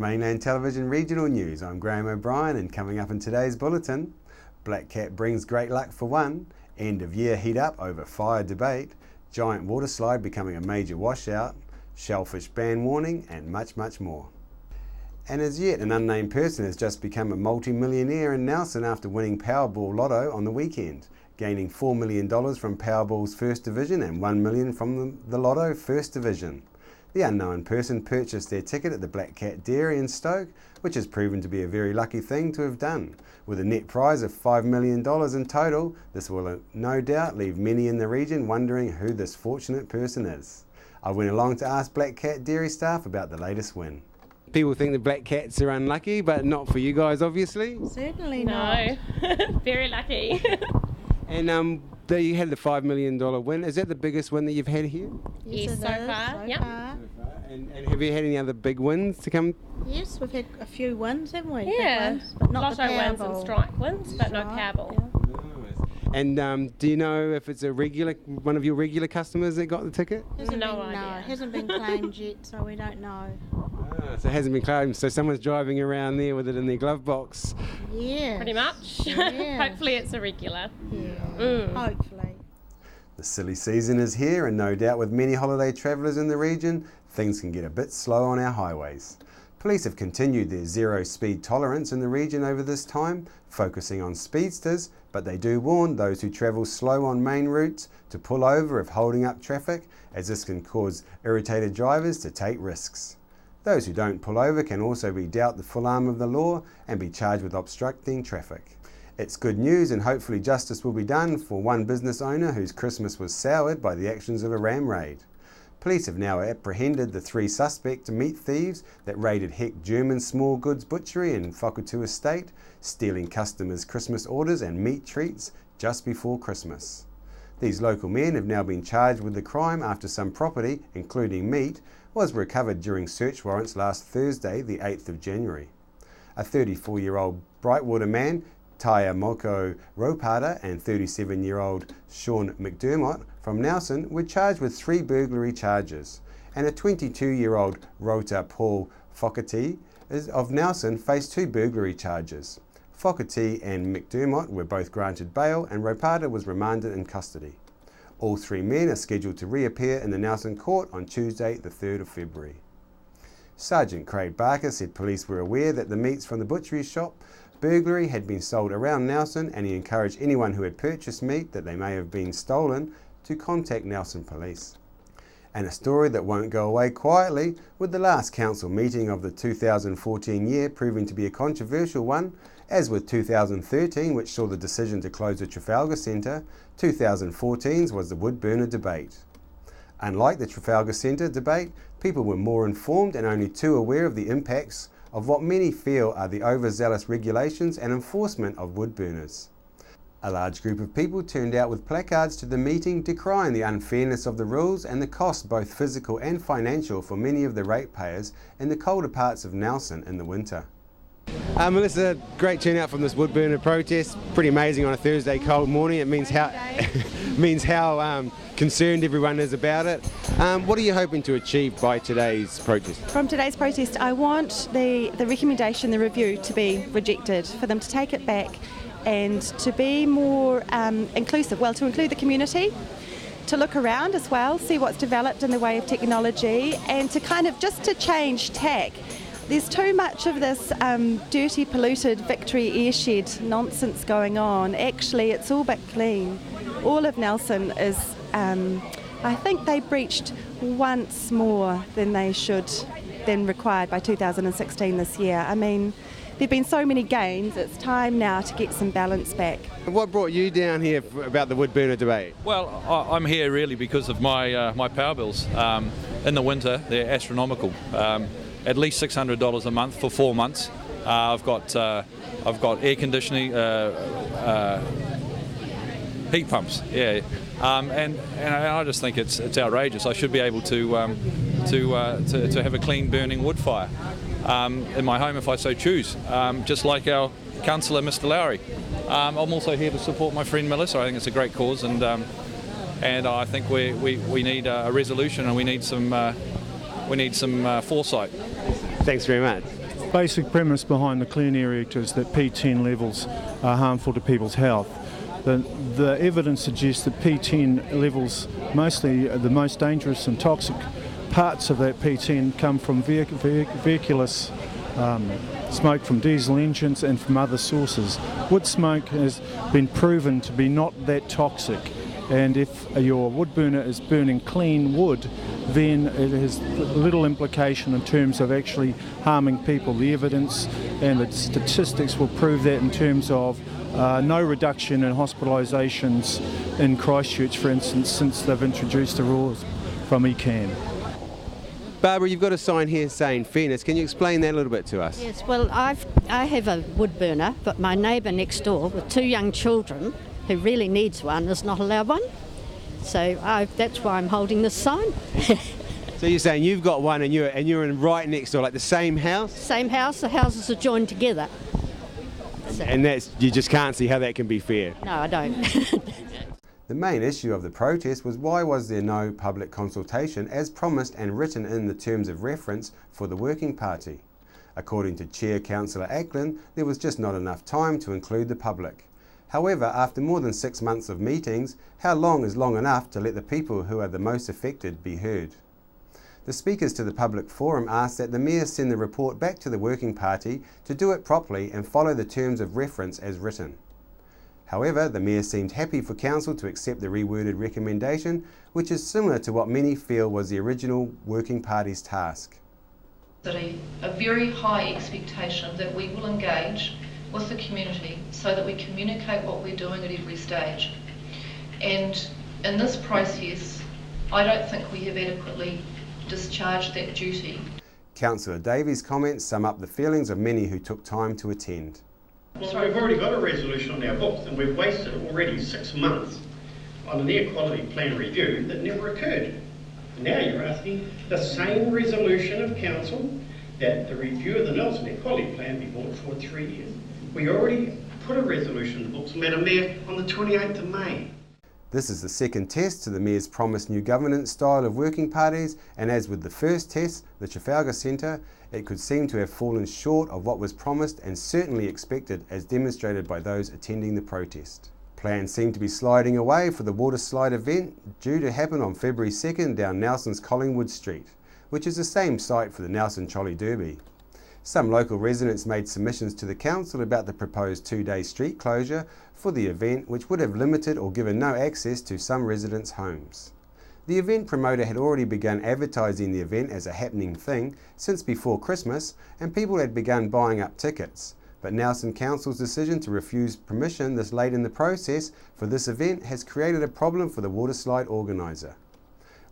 Mainland Television Regional News. I'm Graham O'Brien, and coming up in today's bulletin, Black Cat brings great luck for one, end of year heat up over fire debate, giant water slide becoming a major washout, shellfish ban warning, and much, much more. And as yet, an unnamed person has just become a multi-millionaire in Nelson after winning Powerball Lotto on the weekend, gaining $4 million from Powerball's First Division and $1 million from the Lotto First Division. The unknown person purchased their ticket at the Black Cat Dairy in Stoke, which has proven to be a very lucky thing to have done. With a net prize of $5 million in total, this will no doubt leave many in the region wondering who this fortunate person is. I went along to ask Black Cat Dairy staff about the latest win. People think the Black Cats are unlucky, but not for you guys, obviously. Certainly not. No, very lucky. And you had the $5 million win. Is that the biggest win that you've had here? Yes, so far. Yep. And have you had any other big wins to come? Yes, we've had a few wins, haven't we? Yeah, Big wins, but not the Lotto wins and Powerball. strike wins, but no Strike, Powerball. yeah. And do you know if it's one of your regular customers that got the ticket? Hasn't No been, idea. No, it hasn't been claimed yet, so we don't know. So it hasn't been claimed. So someone's driving around there with it in their glove box. Yeah. Pretty much. Yeah. Hopefully it's a regular. Yeah. Hopefully. The silly season is here, and no doubt with many holiday travellers in the region, things can get a bit slow on our highways. Police have continued their zero speed tolerance in the region over this time, focusing on speedsters, but they do warn those who travel slow on main routes to pull over if holding up traffic, as this can cause irritated drivers to take risks. Those who don't pull over can also be dealt the full arm of the law and be charged with obstructing traffic. It's good news, and hopefully justice will be done for one business owner whose Christmas was soured by the actions of a ram raid. Police have now apprehended the 3 suspect meat thieves that raided Heck German Small Goods Butchery in Whakatu Estate, stealing customers' Christmas orders and meat treats just before Christmas. These local men have now been charged with the crime after some property, including meat, was recovered during search warrants last Thursday, the 8th of January. A 34-year-old Brightwater man, Taia Moko Ropata, and 37-year-old Sean McDermott from Nelson were charged with 3 burglary charges, and a 22-year-old Rota Paul Fogarty of Nelson faced 2 burglary charges. Fogarty and McDermott were both granted bail, and Ropata was remanded in custody. All 3 men are scheduled to reappear in the Nelson court on Tuesday, the 3rd of February. Sergeant Craig Barker said police were aware that the meats from the butchery shop burglary had been sold around Nelson, and he encouraged anyone who had purchased meat that they may have been stolen to contact Nelson Police. And a story that won't go away quietly, with the last council meeting of the 2014 year proving to be a controversial one, as with 2013, which saw the decision to close the Trafalgar Centre, 2014's was the wood burner debate. Unlike the Trafalgar Centre debate, people were more informed and only too aware of the impacts of what many feel are the overzealous regulations and enforcement of wood burners. A large group of people turned out with placards to the meeting decrying the unfairness of the rules and the cost, both physical and financial, for many of the ratepayers in the colder parts of Nelson in the winter. Melissa, great turnout from this wood burner protest. Pretty amazing on a Thursday cold morning. It means how concerned everyone is about it. What are you hoping to achieve by today's protest? From today's protest, I want the recommendation, the review, to be rejected, for them to take it back and to be more inclusive, well, to include the community, to look around as well, see what's developed in the way of technology, and to kind of just to change tack. There's too much of this dirty, polluted Victory airshed nonsense going on. Actually, it's all but clean. All of Nelson is, I think they breached once more than they should, than required by 2016 this year. I mean, there've been so many gains, it's time now to get some balance back. What brought you down here about the wood burner debate? Well, I'm here really because of my power bills. In the winter, they're astronomical. At least $600 a month for 4 months. I've got air conditioning, heat pumps, yeah, and I just think it's outrageous. I should be able to have a clean burning wood fire in my home if I so choose, just like our councillor, Mr. Lowry. I'm also here to support my friend Melissa. I think it's a great cause, and I think we need a resolution, and we need some foresight. Thanks very much. basic premise behind the Clean Air Act is that P10 levels are harmful to people's health. The evidence suggests that P10 levels, mostly the most dangerous and toxic parts of that P10 come from vehicular smoke from diesel engines and from other sources. Wood smoke has been proven to be not that toxic, and if your wood burner is burning clean wood, then it has little implication in terms of actually harming people. The evidence and the statistics will prove that in terms of no reduction in hospitalisations in Christchurch, for instance, since they've introduced the rules from ECAN. Barbara, you've got a sign here saying fairness. Can you explain that a little bit to us? Yes, well, I have a wood burner, but my neighbour next door with 2 young children who really needs one is not allowed one. So that's why I'm holding this sign. So you're saying you've got one and you're in right next door, like the same house? Same house, the houses are joined together. So, And you just can't see how that can be fair. no, I don't. The main issue of the protest was why was there no public consultation as promised and written in the terms of reference for the Working Party? According to Chair Councillor Ackland, there was just not enough time to include the public. However, after more than 6 months of meetings, how long is long enough to let the people who are the most affected be heard? The speakers to the public forum asked that the Mayor send the report back to the Working Party to do it properly and follow the terms of reference as written. However, the Mayor seemed happy for Council to accept the reworded recommendation, which is similar to what many feel was the original Working Party's task. A very high expectation that we will engage with the community so that we communicate what we're doing at every stage. And in this process, I don't think we have adequately discharged that duty. Councillor Davies' comments sum up the feelings of many who took time to attend. Well, we've already got a resolution on our books and we've wasted already 6 months on an air quality plan review that never occurred. Now you're asking the same resolution of council that the review of the Nelson Air Quality Plan be brought forward 3 years. We already put a resolution in the books, Madam Mayor, on the 28th of May. This is the second test to the Mayor's promised new governance style of working parties, and as with the first test, the Trafalgar Centre, it could seem to have fallen short of what was promised and certainly expected, as demonstrated by those attending the protest. Plans seem to be sliding away for the water slide event due to happen on February 2nd down Nelson's Collingwood Street, which is the same site for the Nelson Trolley Derby. Some local residents made submissions to the council about the proposed 2-day street closure for the event, which would have limited or given no access to some residents' homes. The event promoter had already begun advertising the event as a happening thing since before Christmas, and people had begun buying up tickets. But Nelson Council's decision to refuse permission this late in the process for this event has created a problem for the waterslide organiser.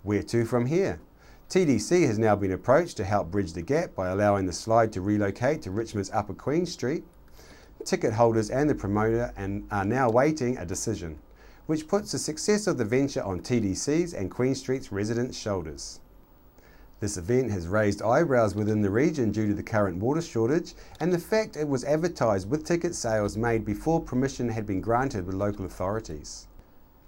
Where to from here? TDC has now been approached to help bridge the gap by allowing the slide to relocate to Richmond's Upper Queen Street. Ticket holders and the promoter are now waiting a decision, which puts the success of the venture on TDC's and Queen Street's residents' shoulders. This event has raised eyebrows within the region due to the current water shortage and the fact it was advertised with ticket sales made before permission had been granted with local authorities.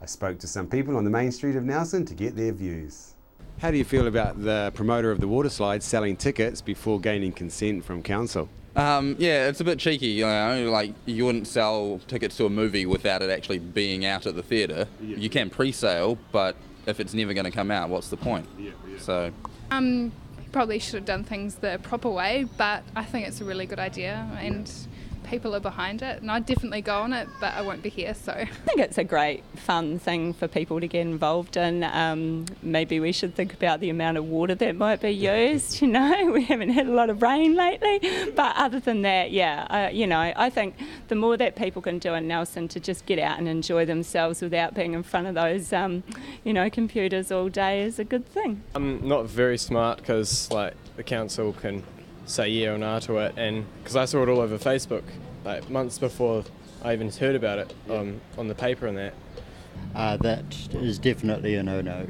I spoke to some people on the main street of Nelson to get their views. How do you feel about the promoter of the water slide selling tickets before gaining consent from council? Yeah, it's a bit cheeky, you know, like you wouldn't sell tickets to a movie without it actually being out at the theatre. Yeah. You can pre-sale, but if it's never going to come out, what's the point? So, probably should have done things the proper way, but I think it's a really good idea and people are behind it, and I'd definitely go on it, but I won't be here, so. I think it's a great fun thing for people to get involved in. Maybe we should think about the amount of water that might be used, you know, we haven't had a lot of rain lately, but other than that, yeah, you know, I think the more that people can do in Nelson to just get out and enjoy themselves without being in front of those, you know, computers all day is a good thing. I'm not very smart because, like, the council can say yeah or nah to it, and because I saw it all over Facebook like months before I even heard about it on the paper and that. That is definitely a no-no.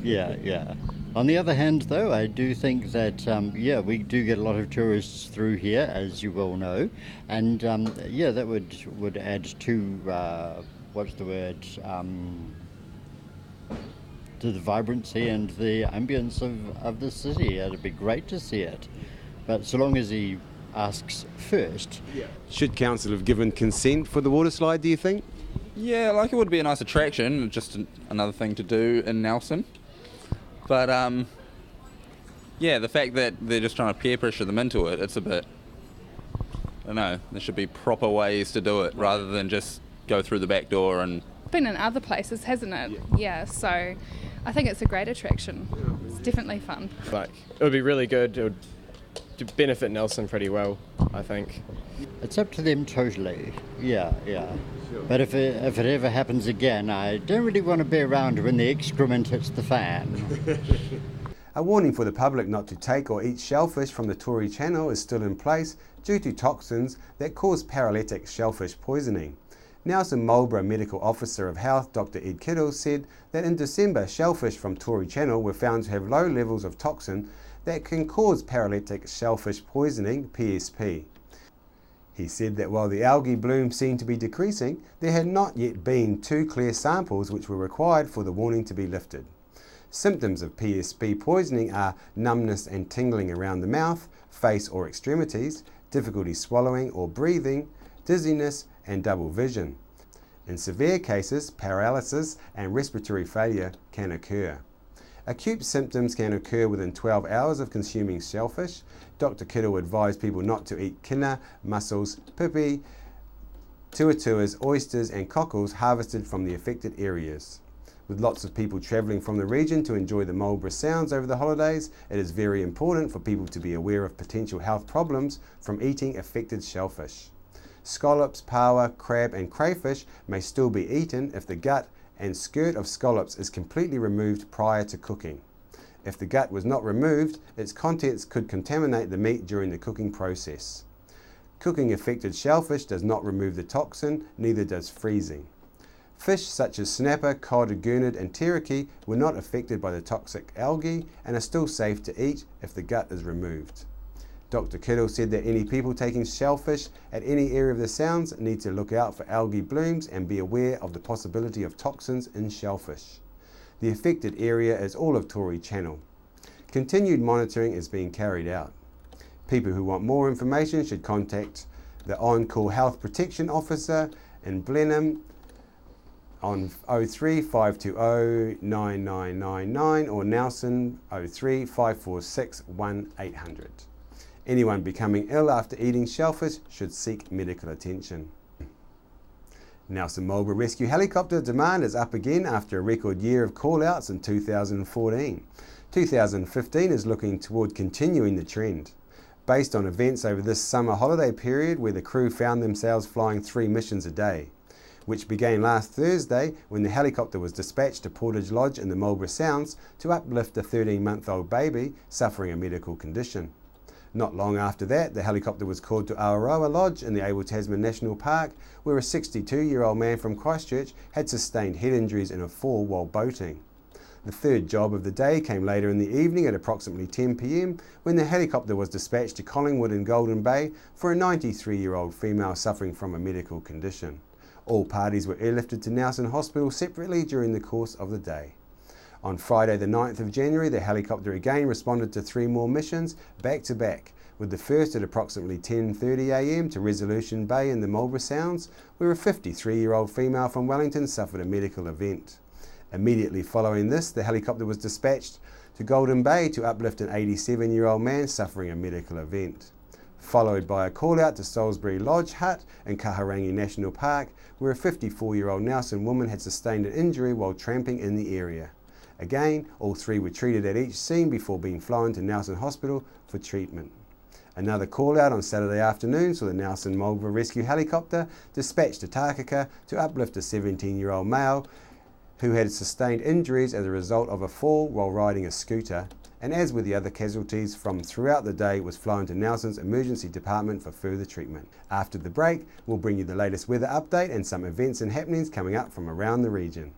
Yeah. On the other hand, though, I do think that we do get a lot of tourists through here, as you well know, and that would add to to the vibrancy and the ambience of the city. It'd be great to see it. But so long as he asks first. Should council have given consent for the water slide, do you think? Yeah, like it would be a nice attraction, just another thing to do in Nelson. But yeah, the fact that they're just trying to peer pressure them into it, it's a bit, I don't know, there should be proper ways to do it rather than just go through the back door. And been in other places, hasn't it? Yeah, so I think it's a great attraction. It's definitely fun. Like, it would be really good. It would benefit Nelson pretty well, I think. It's up to them totally. Yeah. But if it ever happens again, I don't really want to be around when the excrement hits the fan. A warning for the public not to take or eat shellfish from the Tory Channel is still in place due to toxins that cause paralytic shellfish poisoning. Nelson Marlborough Medical Officer of Health Dr Ed Kittle said that in December shellfish from Tory Channel were found to have low levels of toxin that can cause paralytic shellfish poisoning, PSP. He said that while the algae bloom seemed to be decreasing, there had not yet been 2 clear samples which were required for the warning to be lifted. Symptoms of PSP poisoning are numbness and tingling around the mouth, face or extremities, difficulty swallowing or breathing, dizziness and double vision. In severe cases, paralysis and respiratory failure can occur. Acute symptoms can occur within 12 hours of consuming shellfish. Dr Kittle advised people not to eat kina, mussels, pipi, tuatuas, oysters and cockles harvested from the affected areas. With lots of people travelling from the region to enjoy the Marlborough Sounds over the holidays, it is very important for people to be aware of potential health problems from eating affected shellfish. Scallops, paua, crab and crayfish may still be eaten if the gut and skirt of scallops is completely removed prior to cooking. If the gut was not removed, its contents could contaminate the meat during the cooking process. Cooking affected shellfish does not remove the toxin, neither does freezing. Fish such as snapper, cod, gurnard and teriyaki were not affected by the toxic algae and are still safe to eat if the gut is removed. Dr Kittle said that any people taking shellfish at any area of the Sounds need to look out for algae blooms and be aware of the possibility of toxins in shellfish. The affected area is all of Tory Channel. Continued monitoring is being carried out. People who want more information should contact the On-Call Health Protection Officer in Blenheim on 03 520 9999 or Nelson 03 546 1800. Anyone becoming ill after eating shellfish should seek medical attention. Nelson Marlborough Rescue Helicopter demand is up again after a record year of call-outs in 2014. 2015 is looking toward continuing the trend. Based on events over this summer holiday period where the crew found themselves flying 3 missions a day, which began last Thursday when the helicopter was dispatched to Portage Lodge in the Marlborough Sounds to uplift a 13-month-old baby suffering a medical condition. Not long after that, the helicopter was called to Awaroa Lodge in the Abel Tasman National Park, where a 62-year-old man from Christchurch had sustained head injuries in a fall while boating. The third job of the day came later in the evening at approximately 10 p.m. when the helicopter was dispatched to Collingwood in Golden Bay for a 93-year-old female suffering from a medical condition. All parties were airlifted to Nelson Hospital separately during the course of the day. On Friday the 9th of January, the helicopter again responded to 3 more missions back to back, with the first at approximately 10:30 a.m. to Resolution Bay in the Marlborough Sounds, where a 53-year-old female from Wellington suffered a medical event. Immediately following this, the helicopter was dispatched to Golden Bay to uplift an 87-year-old man suffering a medical event, followed by a call-out to Salisbury Lodge Hut in Kahurangi National Park, where a 54-year-old Nelson woman had sustained an injury while tramping in the area. Again, all 3 were treated at each scene before being flown to Nelson Hospital for treatment. Another call-out on Saturday afternoon saw the Nelson Marlborough Rescue Helicopter dispatched to Takaka to uplift a 17-year-old male who had sustained injuries as a result of a fall while riding a scooter, and as with the other casualties from throughout the day, was flown to Nelson's Emergency Department for further treatment. After the break, we'll bring you the latest weather update and some events and happenings coming up from around the region.